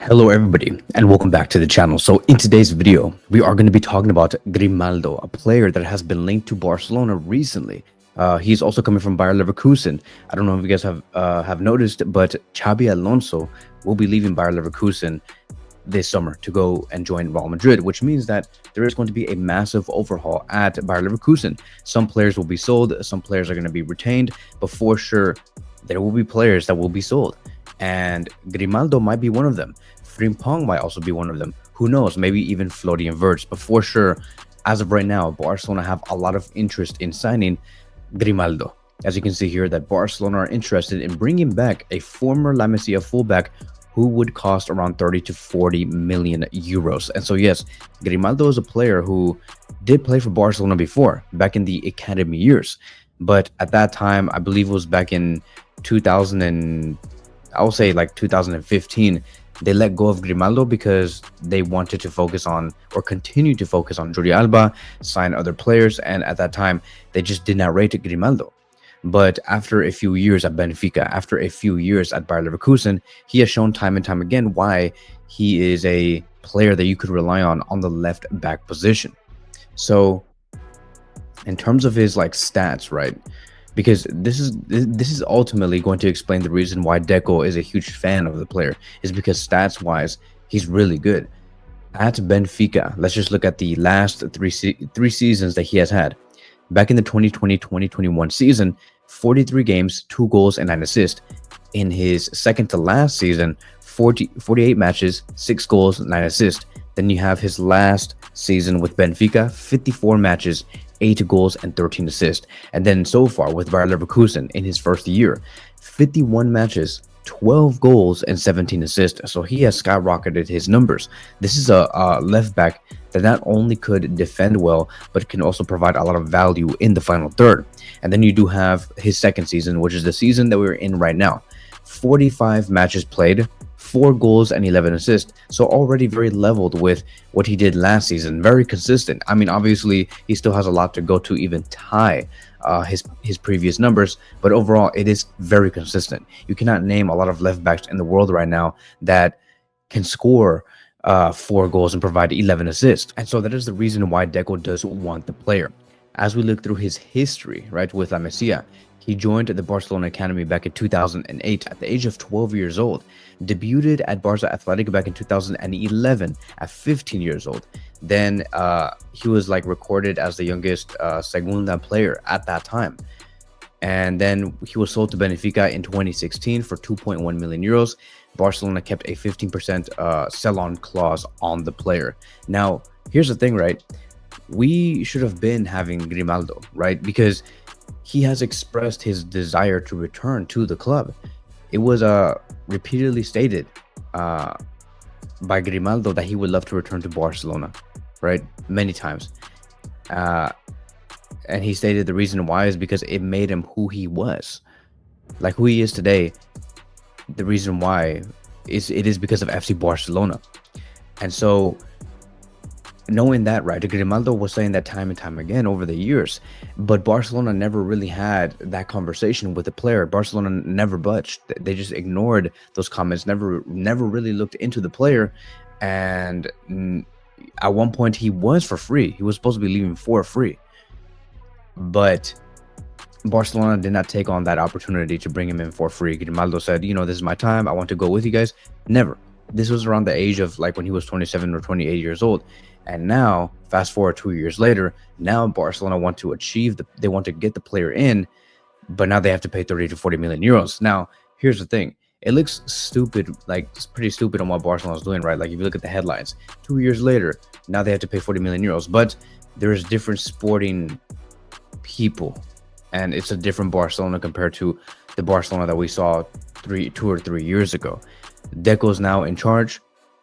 Hello everybody and welcome back to the channel. So in today's video we are going to be talking about Grimaldo, a player that has been linked to Barcelona recently. He's also coming from Bayer Leverkusen. I don't know if you guys have noticed, but Xabi Alonso will be leaving Bayer Leverkusen this summer to go and join Real Madrid, which means that there is going to be a massive overhaul at Bayer Leverkusen. Some players will be sold, some players are going to be retained, but for sure there will be players that will be sold, and Grimaldo might be one of them. Frimpong might also be one of them. Who knows? Maybe even Florian Wirtz. But for sure, as of right now, Barcelona have a lot of interest in signing Grimaldo. As you can see here, that Barcelona are interested in bringing back a former La Masia fullback who would cost around 30 to 40 million euros. And so yes, Grimaldo is a player who did play for Barcelona before, back in the academy years. But at that time, I believe it was back in 2000 and I will say like 2015, they let go of Grimaldo because they wanted to focus on, or continue to focus on, Jordi Alba, sign other players, and at that time they just did not rate Grimaldo. But after a few years at Benfica, after a few years at Bayer Leverkusen, he has shown time and time again why he is a player that you could rely on the left back position. So in terms of his stats, right? Because this is ultimately going to explain the reason why Deco is a huge fan of the player, is because stats wise he's really good. At Benfica, let's just look at the last three seasons that he has had. Back in the 2020-2021 season, 43 games, 2 goals and 9 assists. In his second to last season, 48 matches, 6 goals, 9 assists. Then you have his last season with Benfica, 54 matches, 8 goals and 13 assists. And then so far with Bayer Leverkusen in his first year, 51 matches, 12 goals and 17 assists. So he has skyrocketed his numbers. This is a left back that not only could defend well, but can also provide a lot of value in the final third. And then you do have his second season, which is the season that we're in right now. 45 matches played, 4 goals and 11 assists. So already very leveled with what he did last season. Very consistent. I mean, obviously he still has a lot to go to even tie his previous numbers, but overall it is very consistent. You cannot name a lot of left backs in the world right now that can score 4 goals and provide 11 assists. And so that is the reason why Deco does want the player. As we look through his history, right, with La Masia, he joined the Barcelona Academy back in 2008 at the age of 12 years old. Debuted at Barça Athletic back in 2011 at 15 years old. Then he was recorded as the youngest Segunda player at that time. And then he was sold to Benfica in 2016 for 2.1 million euros. Barcelona kept a 15% sell-on clause on the player. Now, here's the thing, right? We should have been having Grimaldo, right? Because he has expressed his desire to return to the club. It was repeatedly stated by Grimaldo that he would love to return to Barcelona, right? Many times. And he stated the reason why is because it made him who he was. Like who he is today, the reason why it is because of FC Barcelona. And so knowing that, right, Grimaldo was saying that time and time again over the years, but Barcelona never really had that conversation with the player. Barcelona never budged. They just ignored those comments, never really looked into the player. And at one point he was for free. He was supposed to be leaving for free, but Barcelona did not take on that opportunity to bring him in for free. Grimaldo said, you know, this is my time. I want to go with you guys. Never. This was around the age of when he was 27 or 28 years old. And now, fast forward 2 years later, now Barcelona want to achieve they want to get the player in, but now they have to pay 30 to 40 million euros. Now, here's the thing. It looks stupid, it's pretty stupid on what Barcelona is doing, right? If you look at the headlines, 2 years later, now they have to pay 40 million euros. But there's different sporting people, and it's a different Barcelona compared to the Barcelona that we saw 2 or 3 years ago. Deco's now in charge.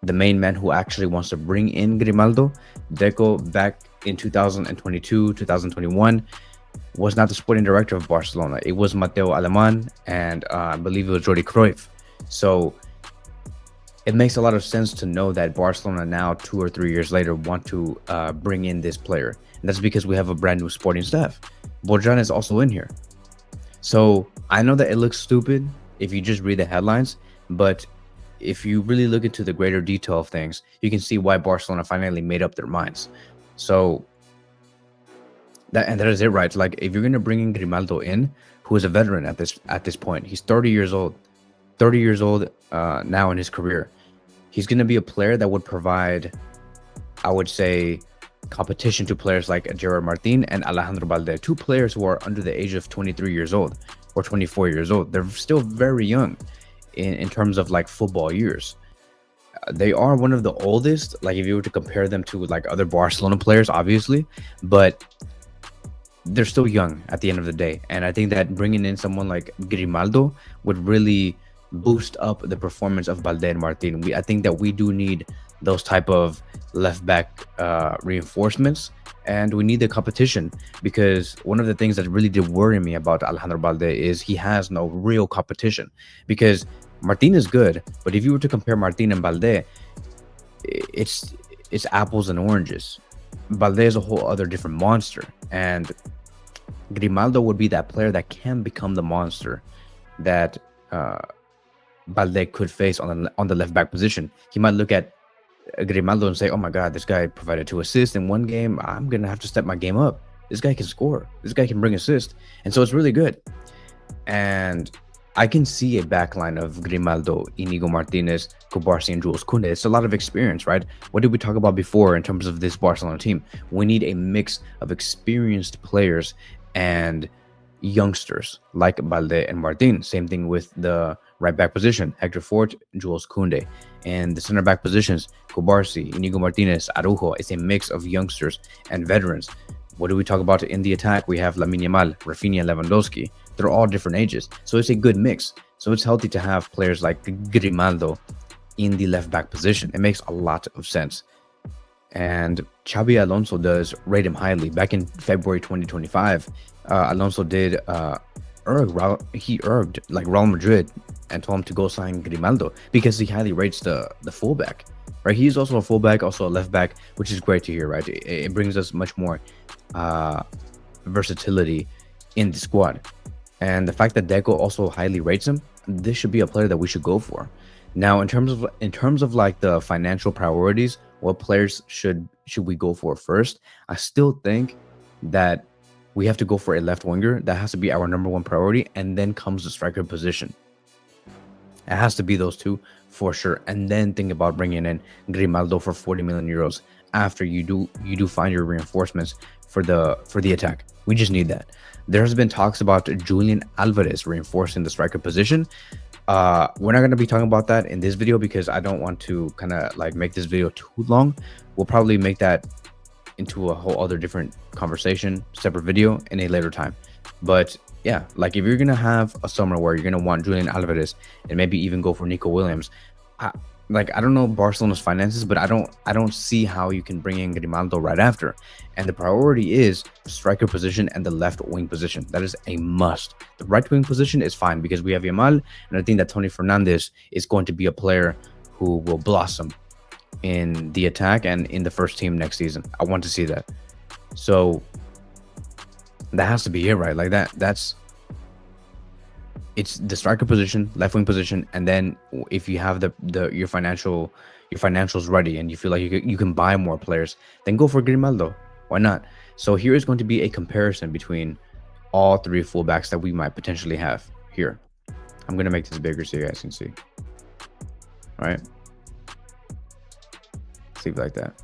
The main man who actually wants to bring in Grimaldo. Deco, back in 2022, 2021, was not the sporting director of Barcelona. It was Mateo Alemán, and I believe it was Jordi Cruyff. So it makes a lot of sense to know that Barcelona now, 2 or 3 years later, want to bring in this player. And that's because we have a brand new sporting staff. Borjan is also in here. So I know that it looks stupid if you just read the headlines, but if you really look into the greater detail of things, you can see why Barcelona finally made up their minds. So that is it, right? Like, if you're gonna bring in Grimaldo in, who is a veteran at this point, he's 30 years old, now in his career. He's gonna be a player that would provide, I would say, competition to players like Gerard Martin and Alejandro Balde, two players who are under the age of 23 years old or 24 years old. They're still very young in terms of like football years. They are one of the oldest, like if you were to compare them to like other Barcelona players, obviously, but they're still young at the end of the day. And I think that bringing in someone like Grimaldo would really boost up the performance of Balde and Martin. I think that we do need those type of left back reinforcements, and we need the competition, because one of the things that really did worry me about Alejandro Balde is he has no real competition. Because Martin is good, but if you were to compare Martin and Balde, it's apples and oranges. Balde is a whole other different monster, and Grimaldo would be that player that can become the monster that Balde could face on the left back position. He might look at Grimaldo and say, "Oh my God, this guy provided 2 assists in one game. I'm gonna have to step my game up. This guy can score. This guy can bring assists," and so it's really good. And I can see a backline of Grimaldo, Inigo Martinez, Cubarsí, and Jules Koundé. It's a lot of experience, right? What did we talk about before in terms of this Barcelona team? We need a mix of experienced players and youngsters like Balde and Martin. Same thing with the right back position, Hector Fort, Jules Koundé. And the center back positions, Cubarsí, Inigo Martinez, Araujo. It's a mix of youngsters and veterans. What do we talk about in the attack? We have Lamine Yamal, Rafinha, Lewandowski. They're all different ages, so it's a good mix. So it's healthy to have players like Grimaldo in the left back position. It makes a lot of sense. And Xabi Alonso does rate him highly. Back in February 2025, Alonso did urged like Real Madrid and told him to go sign Grimaldo because he highly rates the fullback. Right, he's also a fullback, also a left back, which is great to hear. Right, it brings us much more versatility in the squad. And the fact that Deco also highly rates him, this should be a player that we should go for. Now, in terms of like the financial priorities, what players should we go for first? I still think that we have to go for a left winger. That has to be our number one priority, and then comes the striker position. It has to be those two for sure, and then think about bringing in Grimaldo for 40 million euros after you do find your reinforcements for the attack. We just need that. There has been talks about Julian Alvarez reinforcing the striker position. We're not going to be talking about that in this video because I don't want to kind of like make this video too long. We'll probably make that into a whole other different conversation, separate video in a later time. But yeah, like if you're going to have a summer where you're going to want Julian Alvarez and maybe even go for Nico Williams, I don't know Barcelona's finances, but I don't see how you can bring in Grimaldo right after. And the priority is the striker position and the left wing position. That is a must. The right wing position is fine because we have Yamal, and I think that Tony Fernandez is going to be a player who will blossom in the attack and in the first team next season. I want to see that. So that has to be it, right? Like it's the striker position, left wing position, and then if you have your financials ready and you feel like you can buy more players, then go for Grimaldo. Why not? So here is going to be a comparison between all three fullbacks that we might potentially have here. I'm gonna make this bigger so you guys can see. All right, let's leave it like that.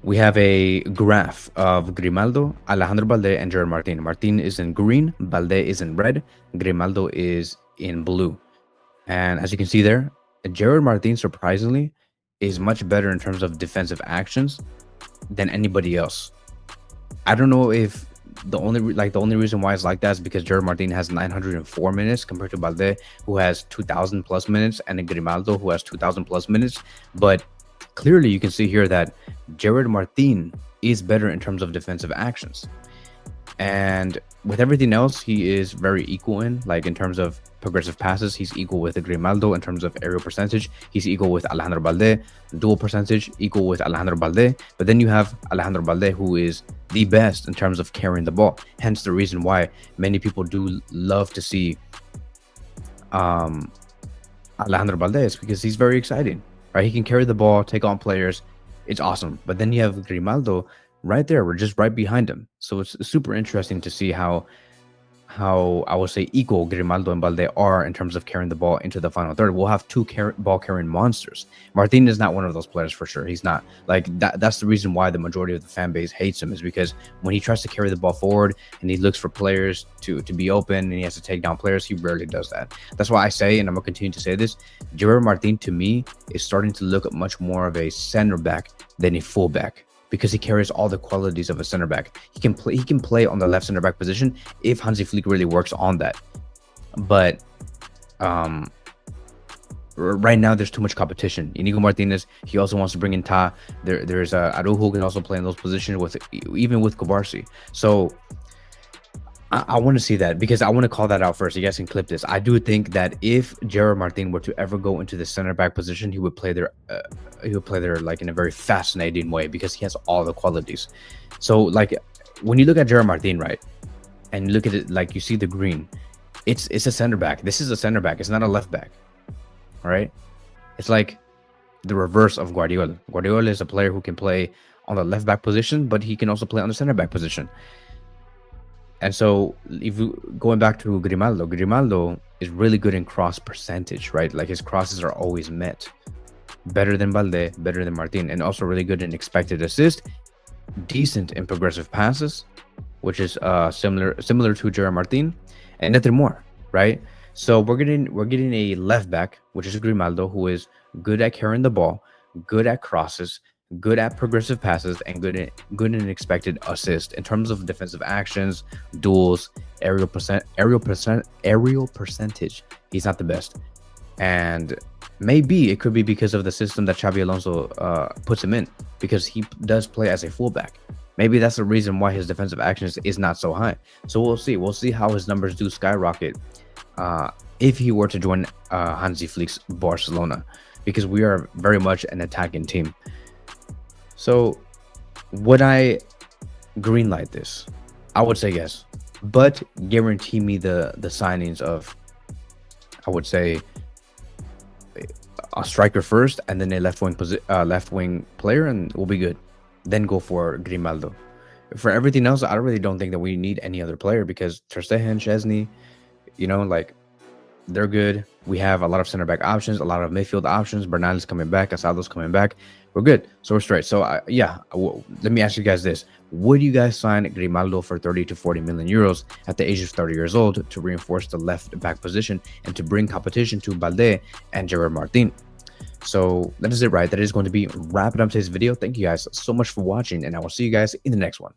We have a graph of Grimaldo, Alejandro Balde, and Gerard Martin. Martin is in green, Balde is in red, Grimaldo is in blue. And as you can see there, Gerard Martin, surprisingly, is much better in terms of defensive actions than anybody else. I don't know if the only reason why it's like that is because Gerard Martin has 904 minutes compared to Balde, who has 2,000 plus minutes, and Grimaldo, who has 2,000 plus minutes. But clearly you can see here that Gerard Martin is better in terms of defensive actions, and with everything else he is very equal in terms of progressive passes. He's equal with Grimaldo. In terms of aerial percentage, he's equal with Alejandro Balde. Dual percentage, equal with Alejandro Balde. But then you have Alejandro Balde, who is the best in terms of carrying the ball, hence the reason why many people do love to see Alejandro Balde because he's very exciting, right? He can carry the ball, take on players. It's awesome. But then you have Grimaldo right there. We're just right behind him. So it's super interesting to see how I would say equal Grimaldo and Balde are in terms of carrying the ball into the final third. We'll have two ball carrying monsters. Martin is not one of those players for sure. He's not like that. That's the reason why the majority of the fan base hates him, is because when he tries to carry the ball forward and he looks for players to be open and he has to take down players, he rarely does that. That's why I say, and I'm gonna continue to say this, Gerard Martin to me is starting to look much more of a center back than a fullback, because he carries all the qualities of a center back. He can play on the left center back position if Hansi Flick really works on that. But right now there's too much competition. Inigo Martinez, he also wants to bring in Ta. There's Araujo who can also play in those positions even with Kubarsi. So I want to see that, because I want to call that out first. You guys can clip this. I do think that if Gerard Martin were to ever go into the center back position, he would play there. Like in a very fascinating way, because he has all the qualities. So like when you look at Gerard Martin, right, and look at it, like you see the green, it's a center back. This is a center back. It's not a left back. All right, it's like the reverse of Guardiola. Guardiola is a player who can play on the left back position, but he can also play on the center back position. And so if you going back to Grimaldo is really good in cross percentage, right? Like his crosses are always met. Better than Balde, better than Martin, and also really good in expected assist, decent in progressive passes, which is similar to Gerard Martin, and nothing more, right? So we're getting a left back, which is Grimaldo, who is good at carrying the ball, good at crosses, good at progressive passes, and good in expected assist. In terms of defensive actions, duels, aerial percentage, he's not the best. And maybe it could be because of the system that Xabi Alonso puts him in, because he does play as a fullback. Maybe that's the reason why his defensive actions is not so high. So we'll see how his numbers do skyrocket if he were to join Hansi Flick's Barcelona, because we are very much an attacking team. So would I greenlight this? I would say yes, but guarantee me the signings of, I would say, a striker first, and then a left wing player, and we'll be good. Then go for Grimaldo. For everything else, I really don't think that we need any other player, because Ter Stegen, Chesney, like they're good. We have a lot of center back options, a lot of midfield options. Bernal is coming back, Asado's coming back. We're good. So we're straight. So let me ask you guys this: would you guys sign Grimaldo for 30 to 40 million euros at the age of 30 years old to reinforce the left back position and to bring competition to Balde and Gerard Martin? So that is it, right? That is going to be wrapping up today's video. Thank you guys so much for watching, and I will see you guys in the next one.